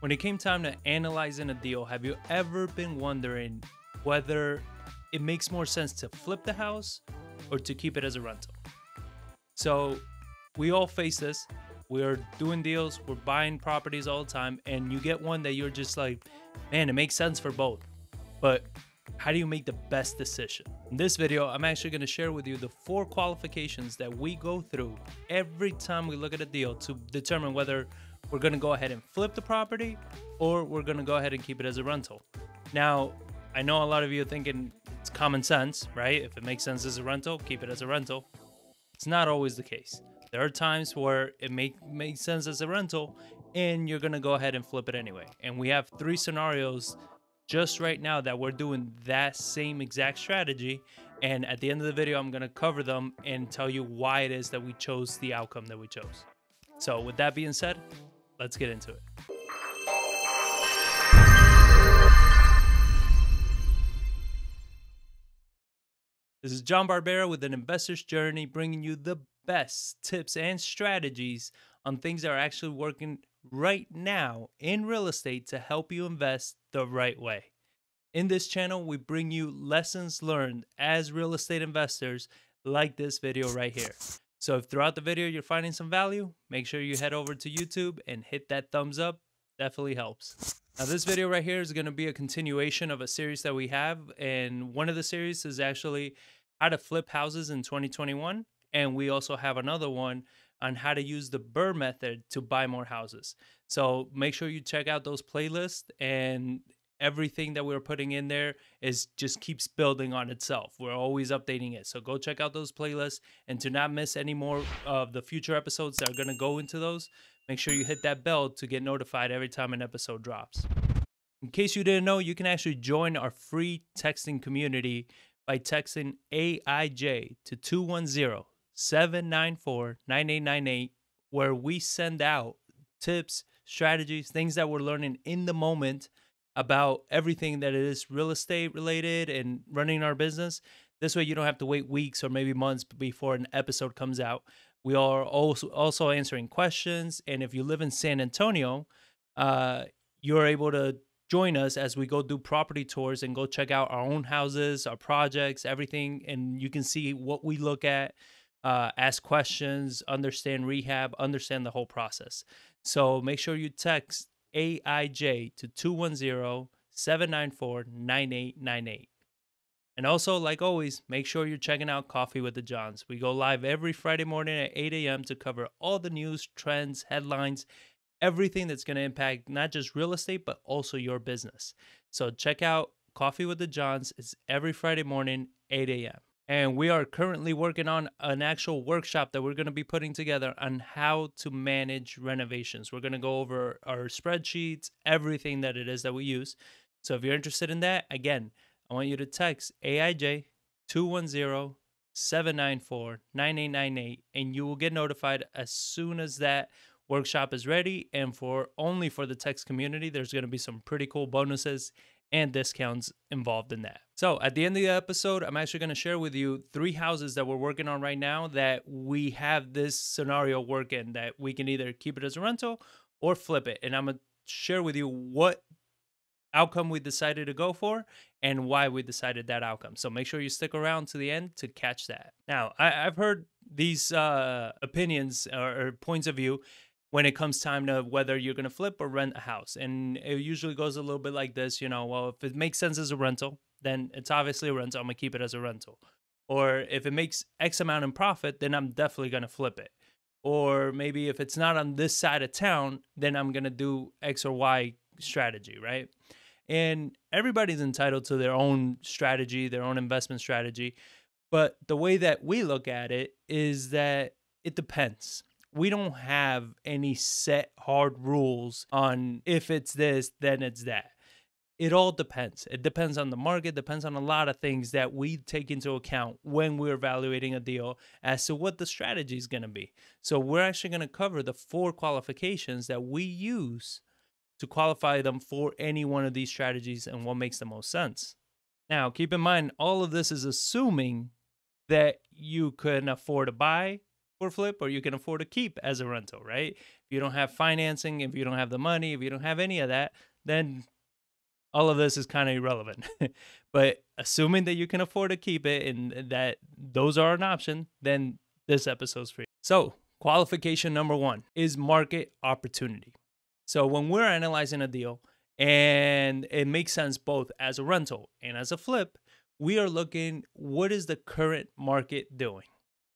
When it came time to analyzing a deal, have you ever been wondering whether it makes more sense to flip the house or to keep it as a rental? So we all face this. We're doing deals, we're buying properties all the time, and you get one that you're just like, man, it makes sense for both. But how do you make the best decision? In this video, I'm actually going to share with you the 4 qualifications that we go through every time we look at a deal to determine whether we're going to go ahead and flip the property or we're going to go ahead and keep it as a rental. Now, I know a lot of you are thinking it's common sense, right? If it makes sense as a rental, keep it as a rental. It's not always the case. There are times where it makes sense as a rental and you're going to go ahead and flip it anyway. And we have 3 scenarios just right now that we're doing that same exact strategy. And at the end of the video, I'm going to cover them and tell you why it is that we chose the outcome that we chose. So with that being said, let's get into it. This is John Barbera with an investor's journey, bringing you the best tips and strategies on things that are actually working right now in real estate to help you invest the right way. In this channel, we bring you lessons learned as real estate investors like this video right here. So if throughout the video you're finding some value, make sure you head over to YouTube and hit that thumbs up. Definitely helps. Now this video right here is going to be a continuation of a series that we have, and one of the series is actually how to flip houses in 2021, and we also have another one on how to use the Brrrr method to buy more houses. So make sure you check out those playlists, and everything that we're putting in there is just keeps building on itself. We're always updating it. So go check out those playlists, and to not miss any more of the future episodes that are going to go into those, make sure you hit that bell to get notified every time an episode drops. In case you didn't know, you can actually join our free texting community by texting AIJ to 210-794-9898, where we send out tips, strategies, things that we're learning in the moment about everything that is real estate related and running our business. This way you don't have to wait weeks or maybe months before an episode comes out. We are also answering questions, and if you live in San Antonio, you're able to join us as we go do property tours and go check out our own houses, our projects, everything, and you can see what we look at, ask questions, understand rehab, understand the whole process. So make sure you text AIJ to 210-794-9898. And also, like always, make sure you're checking out Coffee with the Johns. We go live every Friday morning at 8 a.m. to cover all the news, trends, headlines, everything that's going to impact not just real estate, but also your business. So check out Coffee with the Johns. It's every Friday morning, 8 a.m. And we are currently working on an actual workshop that we're going to be putting together on how to manage renovations. We're going to go over our spreadsheets, everything that it is that we use. So if you're interested in that, again, I want you to text AIJ 210-794-9898, and you will get notified as soon as that workshop is ready. And only for the text community, there's going to be some pretty cool bonuses and discounts involved in that. So at the end of the episode, I'm actually going to share with you 3 houses that we're working on right now that we have this scenario working, that we can either keep it as a rental or flip it. And I'm going to share with you what outcome we decided to go for and why we decided that outcome. So make sure you stick around to the end to catch that. Now, I've heard these opinions or points of view when it comes time to whether you're going to flip or rent a house. And it usually goes a little bit like this, you know, well, if it makes sense as a rental, then it's obviously a rental. I'm going to keep it as a rental. Or if it makes X amount in profit, then I'm definitely going to flip it. Or maybe if it's not on this side of town, then I'm going to do X or Y strategy, right? And everybody's entitled to their own strategy, their own investment strategy. But the way that we look at it is that it depends. We don't have any set hard rules on if it's this, then it's that. It all depends. It depends on the market, depends on a lot of things that we take into account when we're evaluating a deal as to what the strategy is going to be. So we're actually going to cover the 4 qualifications that we use to qualify them for any one of these strategies and what makes the most sense. Now, keep in mind, all of this is assuming that you can afford to buy for flip or you can afford to keep as a rental, right? If you don't have financing, if you don't have the money, if you don't have any of that, then all of this is kind of irrelevant. But assuming that you can afford to keep it and that those are an option, then this episode's for you. So, qualification number one is market opportunity. So, when we're analyzing a deal and it makes sense both as a rental and as a flip, we are looking what is the current market doing,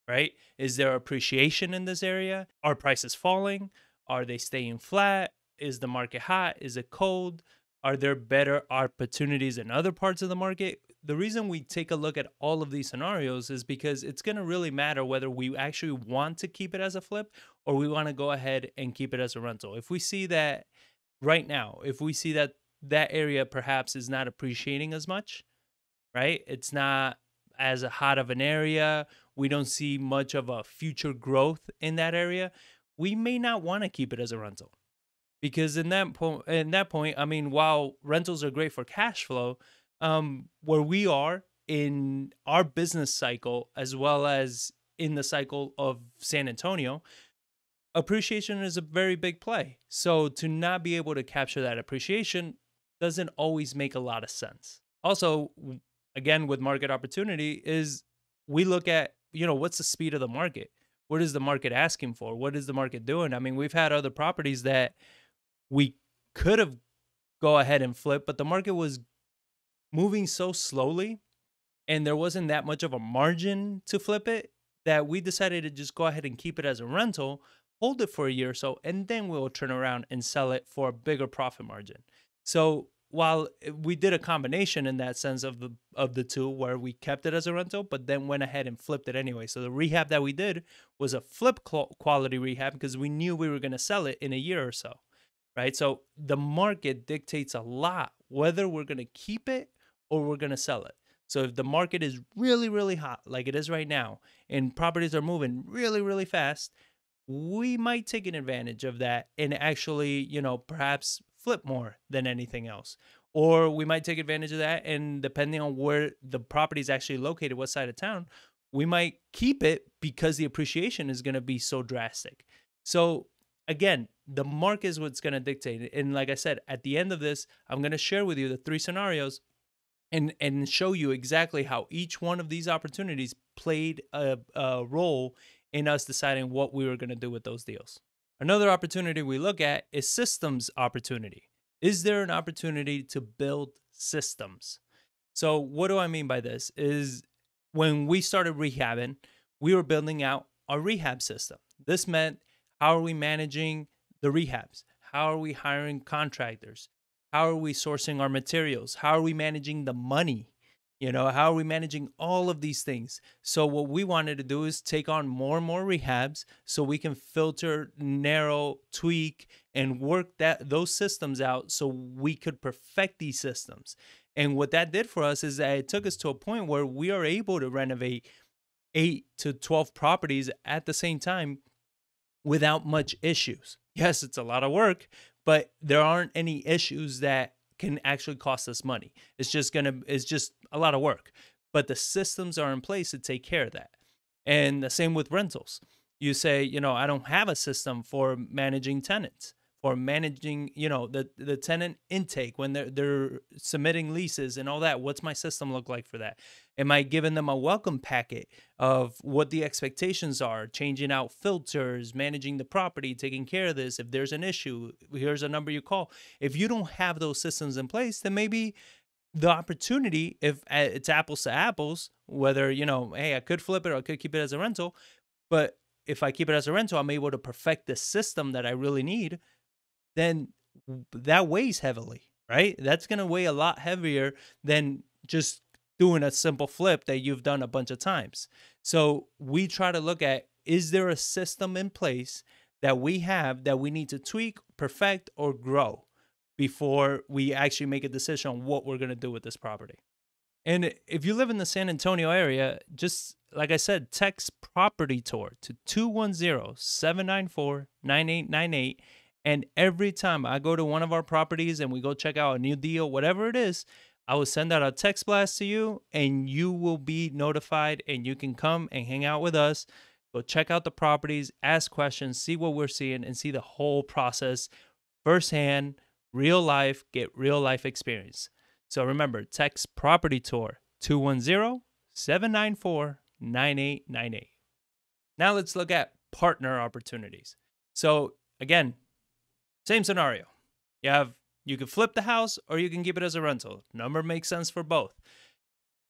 right? Is there appreciation in this area? Are prices falling? Are they staying flat? Is the market hot? Is it cold? Are there better opportunities in other parts of the market? The reason we take a look at all of these scenarios is because it's going to really matter whether we actually want to keep it as a flip or we want to go ahead and keep it as a rental. If we see that right now, if we see that that area perhaps is not appreciating as much, right? It's not as hot of an area. We don't see much of a future growth in that area. We may not want to keep it as a rental because in that point, I mean, while rentals are great for cash flow, where we are in our business cycle as well as in the cycle of San Antonio, appreciation is a very big play. So to not be able to capture that appreciation doesn't always make a lot of sense. Also, again, with market opportunity, is we look at, what's the speed of the market? What is the market asking for? What is the market doing? I mean, we've had other properties that we could have go ahead and flip, but the market was moving so slowly and there wasn't that much of a margin to flip it that we decided to just go ahead and keep it as a rental, hold it for a year or so, and then we'll turn around and sell it for a bigger profit margin. So while we did a combination in that sense of the two, where we kept it as a rental, but then went ahead and flipped it anyway. So the rehab that we did was a flip quality rehab because we knew we were going to sell it in a year or so, right? So the market dictates a lot whether we're going to keep it or we're going to sell it. So if the market is really, really hot, like it is right now, and properties are moving really, really fast, we might take an advantage of that and actually, perhaps flip more than anything else. Or we might take advantage of that and depending on where the property is actually located, what side of town, we might keep it because the appreciation is going to be so drastic. So again, the market is what's going to dictate it. And like I said, at the end of this, I'm going to share with you the three scenarios and show you exactly how each one of these opportunities played a role in us deciding what we were going to do with those deals. Another opportunity we look at is systems opportunity. Is there an opportunity to build systems? So what do I mean by this is when we started rehabbing, we were building out a rehab system. This meant, how are we managing the rehabs? How are we hiring contractors? How are we sourcing our materials? How are we managing the money? How are we managing all of these things? So what we wanted to do is take on more and more rehabs so we can filter, narrow, tweak, and work those systems out so we could perfect these systems. And what that did for us is that it took us to a point where we are able to renovate 8 to 12 properties at the same time without much issues. Yes, it's a lot of work, but there aren't any issues that can actually cost us money. It's just a lot of work, but the systems are in place to take care of that. And the same with rentals. You say, I don't have a system for managing tenants, for managing, the tenant intake when they're submitting leases and all that. What's my system look like for that? Am I giving them a welcome packet of what the expectations are, changing out filters, managing the property, taking care of this? If there's an issue, here's a number you call. If you don't have those systems in place, then maybe the opportunity, if it's apples to apples, whether, hey, I could flip it or I could keep it as a rental, but if I keep it as a rental, I'm able to perfect the system that I really need, then that weighs heavily, right? That's going to weigh a lot heavier than just doing a simple flip that you've done a bunch of times. So we try to look at, is there a system in place that we have that we need to tweak, perfect, or grow before we actually make a decision on what we're going to do with this property? And if you live in the San Antonio area, just like I said, text property tour to 210-794-9898. And every time I go to one of our properties and we go check out a new deal, whatever it is, I will send out a text blast to you and you will be notified and you can come and hang out with us. Go check out the properties, ask questions, see what we're seeing, and see the whole process firsthand, real life, get real life experience. So remember, text property tour 210-794-9898. Now let's look at partner opportunities. So again, same scenario. You can flip the house or you can keep it as a rental. Number makes sense for both.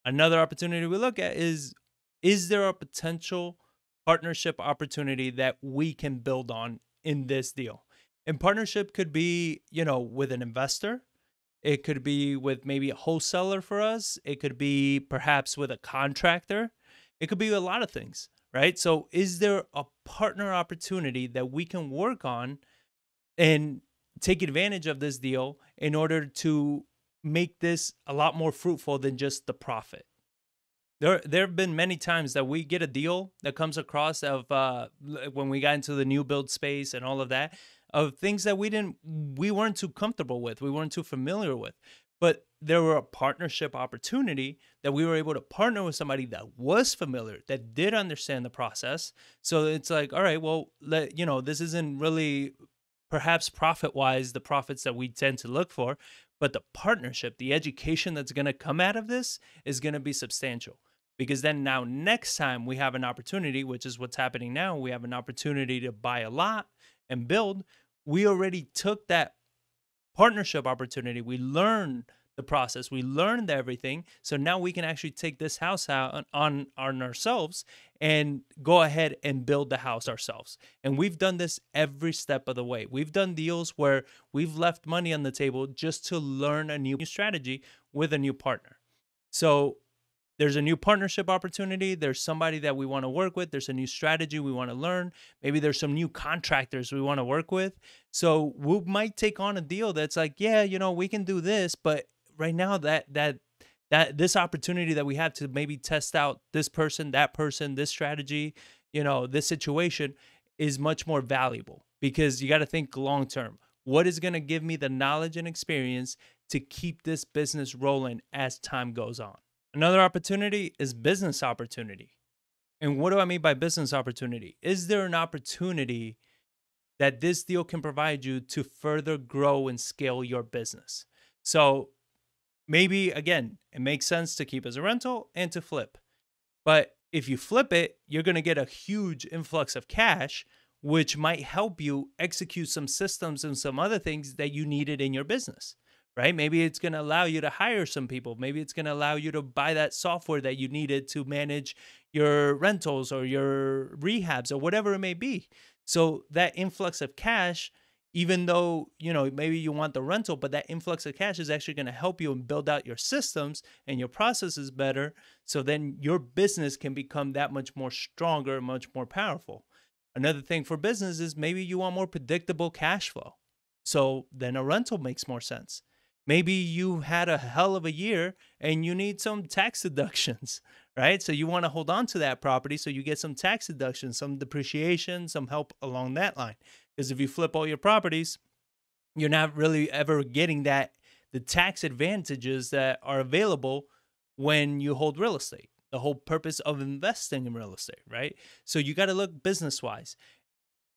Another opportunity we look at is there a potential partnership opportunity that we can build on in this deal? And partnership could be, with an investor. It could be with maybe a wholesaler for us. It could be perhaps with a contractor. It could be a lot of things, right? So is there a partner opportunity that we can work on and take advantage of this deal in order to make this a lot more fruitful than just the profit? There have been many times that we get a deal that comes across of when we got into the new build space and all of that, of things that we weren't too comfortable with, we weren't too familiar with, but there were a partnership opportunity that we were able to partner with somebody that was familiar, that did understand the process. So it's like, all right, well, this isn't really perhaps profit wise the profits that we tend to look for, but the partnership, the education that's going to come out of this is going to be substantial. Because then now next time we have an opportunity, which is what's happening now, we have an opportunity to buy a lot and build. We already took that partnership opportunity. We learned the process. We learned everything. So now we can actually take this house out on ourselves and go ahead and build the house ourselves. And we've done this every step of the way. We've done deals where we've left money on the table just to learn a new strategy with a new partner. So there's a new partnership opportunity. There's somebody that we want to work with. There's a new strategy we want to learn. Maybe there's some new contractors we want to work with. So we might take on a deal that's like, yeah, we can do this, but right now that this opportunity that we have to maybe test out this person, that person, this strategy, this situation is much more valuable, because you got to think long term. What is going to give me the knowledge and experience to keep this business rolling as time goes on? Another opportunity is business opportunity. And what do I mean by business opportunity? Is there an opportunity that this deal can provide you to further grow and scale your business? So maybe, again, it makes sense to keep as a rental and to flip. But if you flip it, you're going to get a huge influx of cash, which might help you execute some systems and some other things that you needed in your business. Right? Maybe it's going to allow you to hire some people. Maybe it's going to allow you to buy that software that you needed to manage your rentals or your rehabs or whatever it may be. So that influx of cash, even though, maybe you want the rental, but that influx of cash is actually going to help you and build out your systems and your processes better. So then your business can become that much more stronger, much more powerful. Another thing for business is maybe you want more predictable cash flow. So then a rental makes more sense. Maybe you had a hell of a year and you need some tax deductions, right? So you want to hold on to that property so you get some tax deductions, some depreciation, some help along that line. Because if you flip all your properties, you're not really ever getting the tax advantages that are available when you hold real estate. The whole purpose of investing in real estate, right? So you got to look business-wise.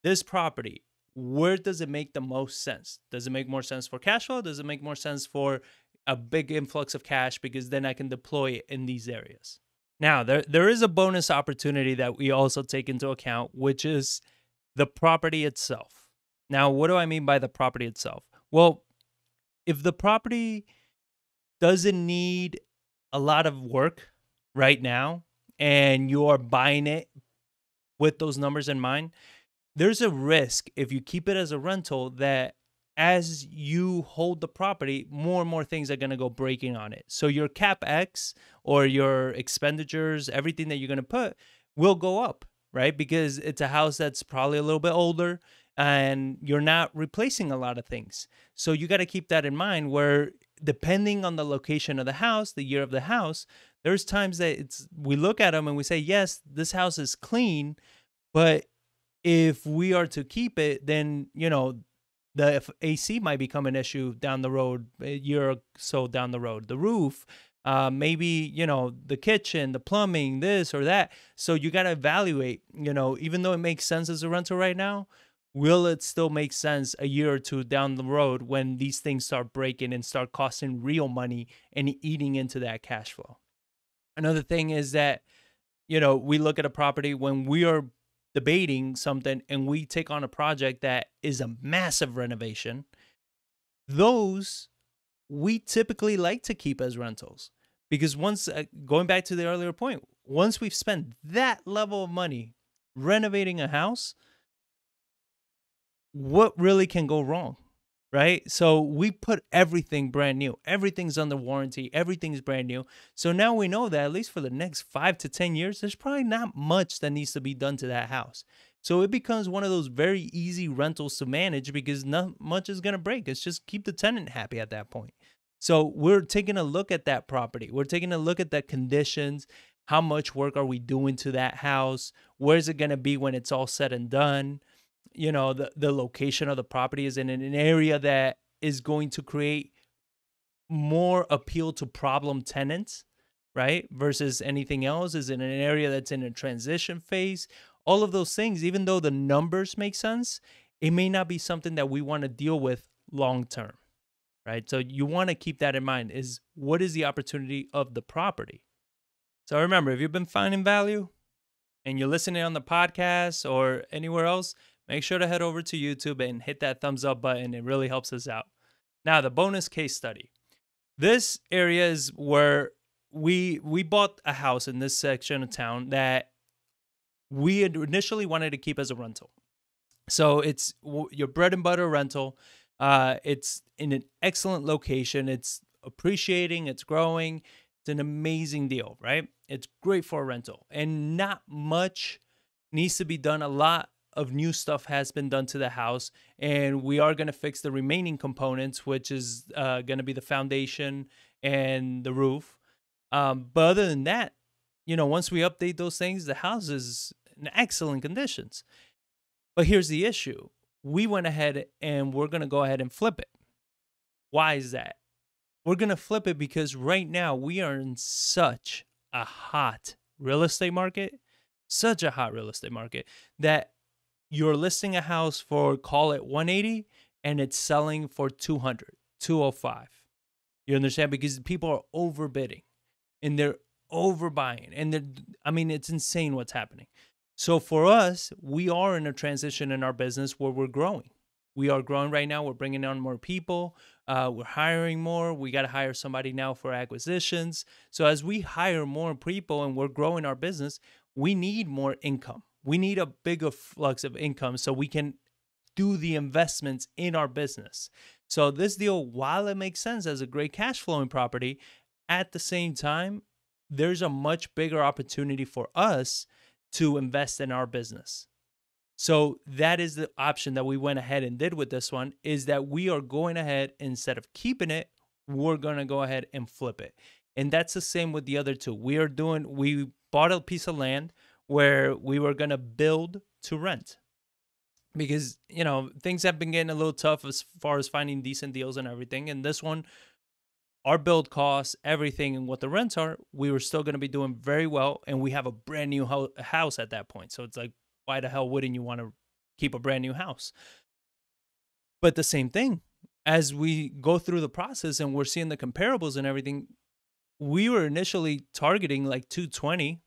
This property, where does it make the most sense? Does it make more sense for cash flow? Does it make more sense for a big influx of cash, because then I can deploy it in these areas? Now, there is a bonus opportunity that we also take into account, which is the property itself. Now, what do I mean by the property itself? Well, if the property doesn't need a lot of work right now and you are buying it with those numbers in mind, there's a risk if you keep it as a rental that as you hold the property, more and more things are going to go breaking on it. So your CapEx or your expenditures, everything that you're going to put will go up, right? Because it's a house that's probably a little bit older and you're not replacing a lot of things. So you got to keep that in mind, where depending on the location of the house, the year of the house, there's times that we look at them and we say, yes, this house is clean, but if we are to keep it, then, the AC might become an issue down the road, a year or so down the road. The roof, maybe, the kitchen, the plumbing, this or that. So you got to evaluate, even though it makes sense as a rental right now, will it still make sense a year or two down the road when these things start breaking and start costing real money and eating into that cash flow? Another thing is that, we look at a property when we are debating something and we take on a project that is a massive renovation. Those we typically like to keep as rentals because once, going back to the earlier point, once we've spent that level of money renovating a house, what really can go wrong? Right? So we put everything brand new. Everything's under warranty. Everything's brand new. So now we know that at least for the next 5 to 10 years, there's probably not much that needs to be done to that house. So it becomes one of those very easy rentals to manage because not much is going to break. It's just keep the tenant happy at that point. So we're taking a look at that property. We're taking a look at the conditions. How much work are we doing to that house? Where's it going to be when it's all said and done? The location of the property is in an area that is going to create more appeal to problem tenants, right? Versus anything else, is in an area that's in a transition phase. All of those things, even though the numbers make sense, it may not be something that we want to deal with long term, right? So you want to keep that in mind, is what is the opportunity of the property? So remember, if you've been finding value and you're listening on the podcast or anywhere else, make sure to head over to YouTube and hit that thumbs up button. It really helps us out. Now, the bonus case study. This area is where we bought a house in this section of town that we had initially wanted to keep as a rental. So it's your bread and butter rental. It's in an excellent location. It's appreciating. It's growing. It's an amazing deal, right? It's great for a rental, and not much needs to be done. A lot of new stuff has been done to the house, and we are going to fix the remaining components, which is going to be the foundation and the roof. But other than that, once we update those things, the house is in excellent conditions. But here's the issue. We went ahead and we're going to go ahead and flip it. Why is that? We're going to flip it because right now we are in such a hot real estate market, that you're listing a house for, call it 180, and it's selling for 200, 205. You understand? Because people are overbidding and they're overbuying, and it's insane what's happening. So for us, we are in a transition in our business where we're growing. We are growing right now. We're bringing on more people. We're hiring more. We got to hire somebody now for acquisitions. So as we hire more people and we're growing our business, we need more income. We need a bigger flux of income so we can do the investments in our business. So this deal, while it makes sense as a great cash flowing property, at the same time, there's a much bigger opportunity for us to invest in our business. So that is the option that we went ahead and did with this one, is that we are going ahead, instead of keeping it, we're going to go ahead and flip it. And that's the same with the other two. We bought a piece of land where we were going to build to rent, because, things have been getting a little tough as far as finding decent deals and everything. And this one, our build costs, everything, and what the rents are, we were still going to be doing very well. And we have a brand new house at that point. So it's like, why the hell wouldn't you want to keep a brand new house? But the same thing, as we go through the process and we're seeing the comparables and everything, we were initially targeting like 220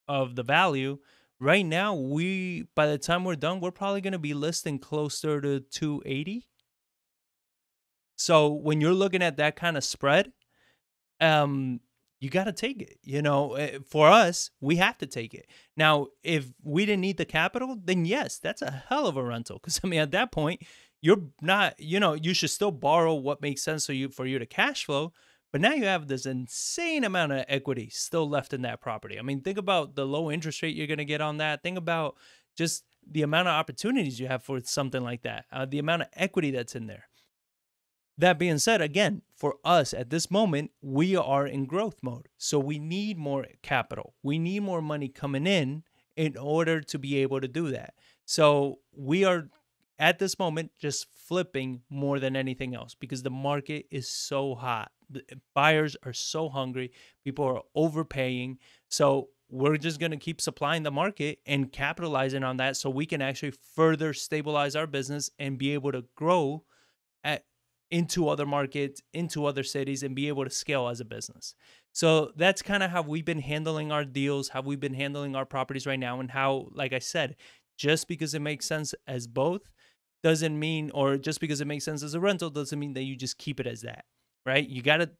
of the value. Right now, by the time we're done, we're probably going to be listing closer to 280. So when you're looking at that kind of spread, you got to take it. For us, we have to take it. Now, if we didn't need the capital, then yes, that's a hell of a rental. Because at that point, you're not, you should still borrow what makes sense for you to cash flow. But now you have this insane amount of equity still left in that property. Think about the low interest rate you're going to get on that. Think about just the amount of opportunities you have for something like that, the amount of equity that's in there. That being said, again, for us at this moment, we are in growth mode. So we need more capital. We need more money coming in order to be able to do that. So we are at this moment just flipping more than anything else because the market is so hot. Buyers are so hungry. People are overpaying. So we're just going to keep supplying the market and capitalizing on that so we can actually further stabilize our business and be able to grow at, into other markets, into other cities, and be able to scale as a business. So that's kind of how we've been handling our deals, how we've been handling our properties right now, and how, like I said, just because it makes sense as both doesn't mean, or just because it makes sense as a rental doesn't mean that you just keep it as that, right? You got to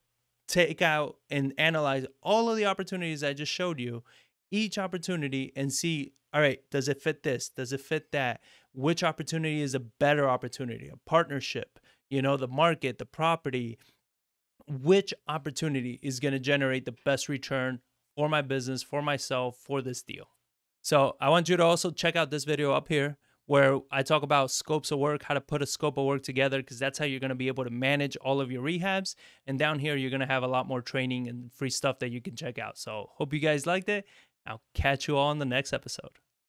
take out and analyze all of the opportunities I just showed you, each opportunity, and see, all right, does it fit this? Does it fit that? Which opportunity is a better opportunity? A partnership, the market, the property, which opportunity is going to generate the best return for my business, for myself, for this deal. So I want you to also check out this video up here where I talk about scopes of work, how to put a scope of work together, because that's how you're going to be able to manage all of your rehabs. And down here, you're going to have a lot more training and free stuff that you can check out. So hope you guys liked it. I'll catch you all in the next episode.